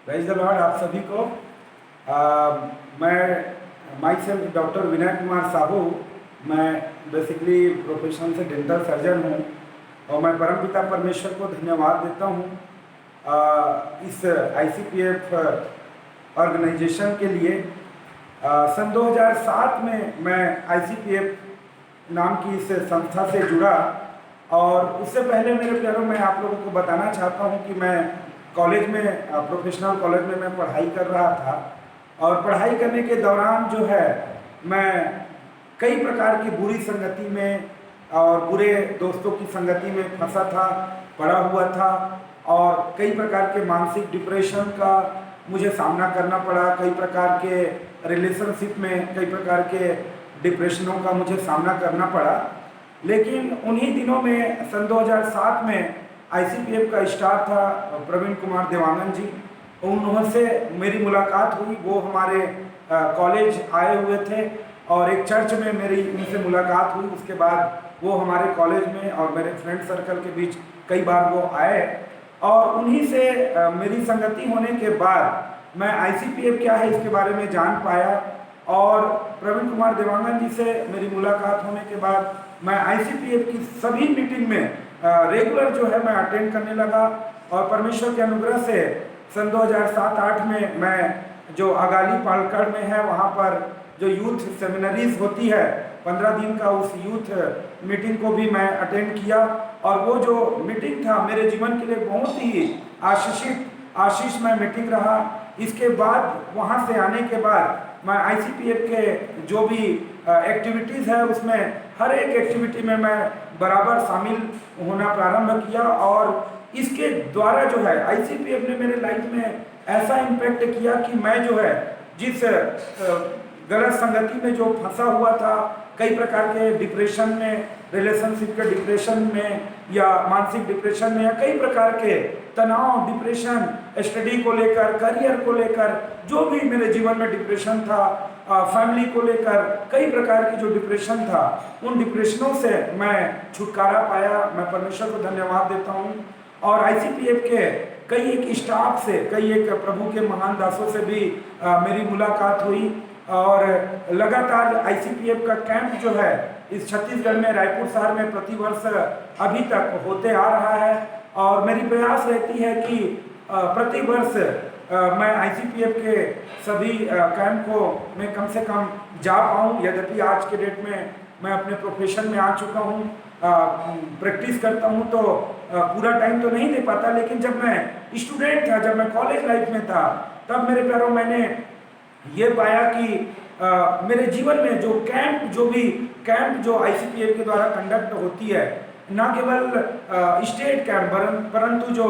Praise the Lord आप सभी को। मैं my self doctor Vinay Kumar Sahu. मैं बेसिकली प्रोफेशन से डेंटल सर्जन हूँ और मैं परमपिता परमेश्वर को धन्यवाद देता हूँ इस ICPF ऑर्गेनाइजेशन के लिए। सन 2007 में मैं ICPF नाम की इस संस्था से जुड़ा और उससे पहले मेरे प्यारों मैं आप लोगों को बताना चाहता हूँ कि मैं कॉलेज में प्रोफेशनल कॉलेज में मैं पढ़ाई कर रहा था और पढ़ाई करने के दौरान जो है मैं कई प्रकार की बुरी संगति में और बुरे दोस्तों की संगति में फंसा था, पड़ा हुआ था और कई प्रकार के मानसिक डिप्रेशन का मुझे सामना करना पड़ा। कई प्रकार के रिलेशनशिप में कई प्रकार के डिप्रेशनों का मुझे सामना करना पड़ा। लेकिन उन्हीं दिनों में सन 2007 में ICPF का स्टार था प्रवीण कुमार देवानंद जी, उनसे मेरी मुलाकात हुई। वो हमारे कॉलेज आए हुए थे और एक चर्च में मेरी उनसे मुलाकात हुई। उसके बाद वो हमारे कॉलेज में और मेरे फ्रेंड सर्कल के बीच कई बार वो आए और उन्हीं से मेरी संगति होने के बाद मैं ICPF क्या है इसके बारे में जान पाया और प्रवीण कुमार देवानंद जी से मेरी मुलाकात होने के बाद मैं ICPF की सभी मीटिंग में रेगुलर जो है मैं अटेंड करने लगा और परमेश्वर के अनुग्रह से सन 2007-8 में मैं जो अगाली पालक्कड़ में है वहाँ पर जो यूथ सेमिनरीज होती है 15 दिन का, उस यूथ मीटिंग को भी मैं अटेंड किया और वो जो मीटिंग था मेरे जीवन के लिए बहुत ही आशीषमय मीटिंग रहा। इसके बाद वहाँ से आने के बाद मैं ICPF के जो भी एक्टिविटीज़ है उसमें हर एक एक्टिविटी में मैं बराबर शामिल होना प्रारंभ किया और इसके द्वारा जो है ICPF ने मेरे लाइफ में ऐसा इम्पैक्ट किया कि मैं जो है जिस गलत संगति में जो फंसा हुआ था, कई प्रकार के डिप्रेशन में, रिलेशनशिप के डिप्रेशन में या मानसिक डिप्रेशन में या कई प्रकार के तनाव, डिप्रेशन, स्टडी को लेकर, करियर को लेकर जो भी मेरे जीवन में डिप्रेशन था, फैमिली को लेकर कई प्रकार की जो डिप्रेशन था, उन डिप्रेशनों से मैं छुटकारा पाया। मैं परमेश्वर को धन्यवाद देता हूँ और ICPF के कई एक स्टाफ से, कई एक प्रभु के महान दासों से भी मेरी मुलाकात हुई और लगातार ICPF का कैंप जो है इस छत्तीसगढ़ में रायपुर शहर में प्रतिवर्ष अभी तक होते आ रहा है और मेरी प्रयास रहती है कि प्रतिवर्ष मैं ICPF के सभी कैंप को मैं कम से कम जा पाऊँ। यद्यपि आज के डेट में मैं अपने प्रोफेशन में आ चुका हूँ, प्रैक्टिस करता हूँ तो पूरा टाइम तो नहीं दे पाता, लेकिन जब मैं स्टूडेंट था, जब मैं कॉलेज लाइफ में था, तब मेरे प्यारों मैंने ये पाया कि मेरे जीवन में जो कैंप जो ICPF के द्वारा कंडक्ट होती है, न केवल स्टेट कैंप परंतु जो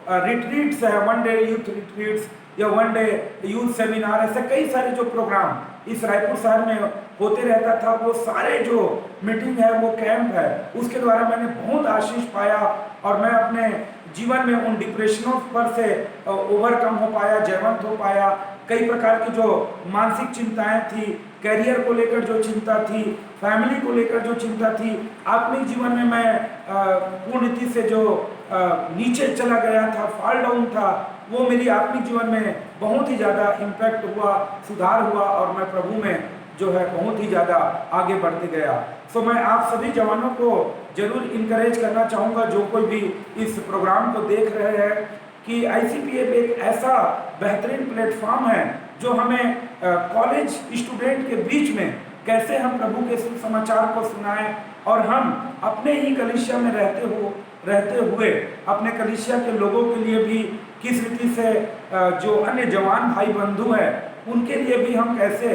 रिट्रीट्स है, वन डे यूथ रिट्रीट्स या वन डे यूथ सेमिनार, ऐसे कई सारे जो प्रोग्राम इस रायपुर शहर में होते रहता था, वो सारे जो मीटिंग है, वो कैंप है, उसके द्वारा मैंने बहुत आशीष पाया और मैं अपने जीवन में उन डिप्रेशनों पर से ओवरकम हो पाया, जयवंत हो पाया। कई प्रकार की जो मानसिक चिंताएं थी, करियर को लेकर जो चिंता थी, फैमिली को लेकर जो चिंता थी, आत्मिक जीवन में मैं पूर्ण रीति से जो नीचे चला गया था, फॉल डाउन था, वो मेरी आत्मिक जीवन में बहुत ही ज़्यादा इम्पैक्ट हुआ, सुधार हुआ और मैं प्रभु में जो है बहुत ही ज़्यादा आगे बढ़ते गया। सो मैं आप सभी जवानों को जरूर इनकरेज करना चाहूँगा, जो कोई भी इस प्रोग्राम को देख रहे हैं, कि ICPF एक ऐसा बेहतरीन प्लेटफॉर्म है जो हमें कॉलेज स्टूडेंट के बीच में कैसे हम प्रभु के सुसमाचार को सुनाएं और हम अपने ही कलीसिया में रहते हुए अपने कलीसिया के लोगों के लिए भी किस रीति से जो अन्य जवान भाई बंधु हैं उनके लिए भी हम कैसे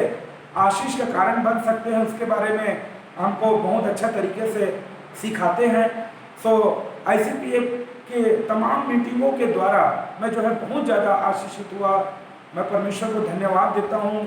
आशीष का कारण बन सकते हैं, उसके बारे में हमको बहुत अच्छा तरीके से सिखाते हैं। सो ICPF के तमाम मीटिंगों के द्वारा मैं जो है बहुत ज़्यादा आशीषित हुआ। मैं परमेश्वर को धन्यवाद देता हूँ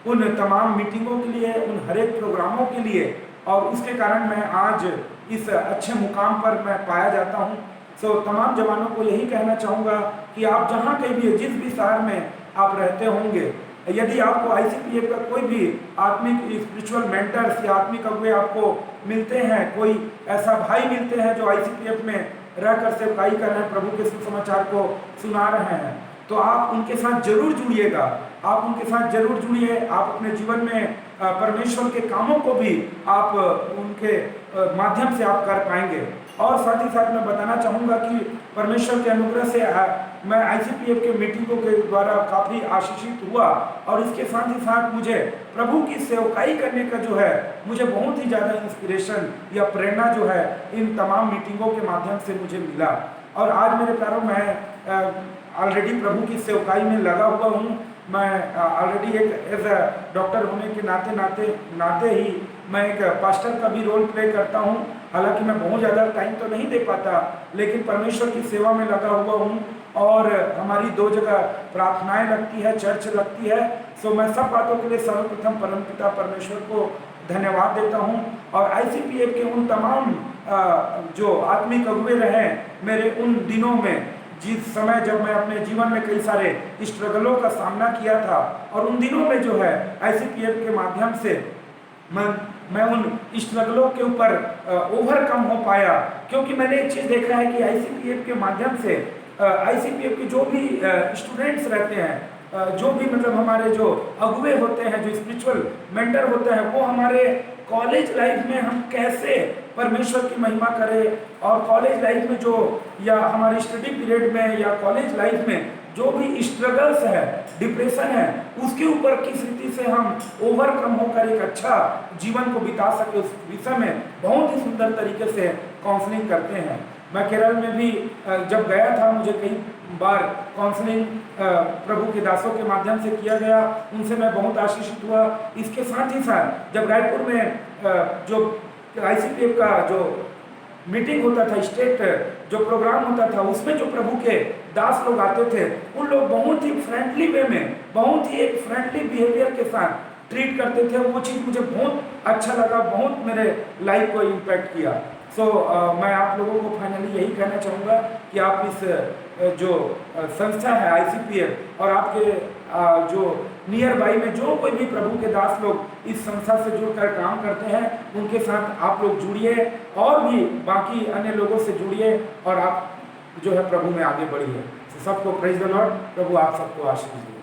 उन तमाम मीटिंगों के लिए, उन हर एक प्रोग्रामों के लिए और उसके कारण मैं आज इस अच्छे मुकाम पर मैं पाया जाता हूँ। सो तमाम जवानों को यही कहना चाहूँगा कि आप जहाँ कहीं भी, जिस भी शहर में आप रहते होंगे, यदि आपको ICPF का कोई भी आत्मिक स्पिरिचुअल मेंटर्स या आत्मिक अगुवे आपको मिलते हैं, कोई ऐसा भाई मिलते हैं जो ICPF में रहकर सेवकाई कर रहे हैं, प्रभु के सुसमाचार को सुना रहे हैं, तो आप उनके साथ जरूर जुड़िएगा, आप उनके साथ जरूर जुड़िए। आप अपने जीवन में परमेश्वर के कामों को भी आप उनके माध्यम से आप कर पाएंगे। और साथ ही साथ मैं बताना चाहूँगा कि परमेश्वर के अनुग्रह से मैं ICPF के मीटिंगों के द्वारा काफ़ी आशीषित हुआ, और इसके साथ ही साथ मुझे प्रभु की सेवकाई करने का जो है मुझे बहुत ही ज़्यादा इंस्पिरेशन या प्रेरणा जो है इन तमाम मीटिंगों के माध्यम से मुझे मिला। और आज मेरे प्यारों में ऑलरेडी प्रभु की सेवकाई में लगा हुआ हूँ। मैं ऑलरेडी एक एज अ डॉक्टर होने के नाते ही मैं एक पास्टर का भी रोल प्ले करता हूँ। हालांकि मैं बहुत ज़्यादा टाइम तो नहीं दे पाता, लेकिन परमेश्वर की सेवा में लगा हुआ हूँ। और हमारी 2 जगह प्रार्थनाएं लगती है, चर्च लगती है। सो मैं सब बातों के लिए सर्वप्रथम परमपिता परमेश्वर को धन्यवाद देता हूँ। और ICPF के उन तमाम जो आत्मिक अगुवे रहे मेरे उन दिनों में, जिस समय जब मैं अपने जीवन में कई सारे स्ट्रगलों का सामना किया था, और उन दिनों में जो है ICPF के माध्यम से मैं उन स्ट्रगलों के ऊपर ओवरकम हो पाया। क्योंकि मैंने एक चीज़ देखा है कि ICPF के माध्यम से ICPF के जो भी स्टूडेंट्स रहते हैं, जो भी मतलब हमारे जो अगुवे होते हैं, जो स्पिरिचुअल मेंटर होते हैं, वो हमारे कॉलेज लाइफ में हम कैसे परमेश्वर की महिमा करें, और कॉलेज लाइफ में जो या हमारी स्टडी पीरियड में या कॉलेज लाइफ में जो भी स्ट्रगल्स है, डिप्रेशन है, उसके ऊपर किस रीति से हम ओवरकम होकर एक अच्छा जीवन को बिता सके, उस विषय में बहुत ही सुंदर तरीके से काउंसलिंग करते हैं। मैं केरल में भी जब गया था, मुझे कई बार काउंसलिंग प्रभु के दासों के माध्यम से किया गया, उनसे मैं बहुत आशीषित हुआ। इसके साथ ही साथ जब रायपुर में जो ICPF का जो मीटिंग होता था, स्टेट जो प्रोग्राम होता था, उसमें जो प्रभु के दास लोग आते थे, उन लोग बहुत ही फ्रेंडली वे में, बहुत ही एक फ्रेंडली बिहेवियर के साथ ट्रीट करते थे। वो चीज़ मुझे बहुत अच्छा लगा, बहुत मेरे लाइफ को इम्पैक्ट किया। मैं आप लोगों को फाइनली यही कहना चाहूँगा कि आप इस जो संस्था है ICPF, और आपके जो नियर बाई में जो कोई भी प्रभु के दास लोग इस संस्था से जुड़कर काम करते हैं, उनके साथ आप लोग जुड़िए, और भी बाकी अन्य लोगों से जुड़िए, और आप जो है प्रभु में आगे बढ़िए। सबको प्रेज द लॉर्ड। प्रभु आप सबको आशीष दे।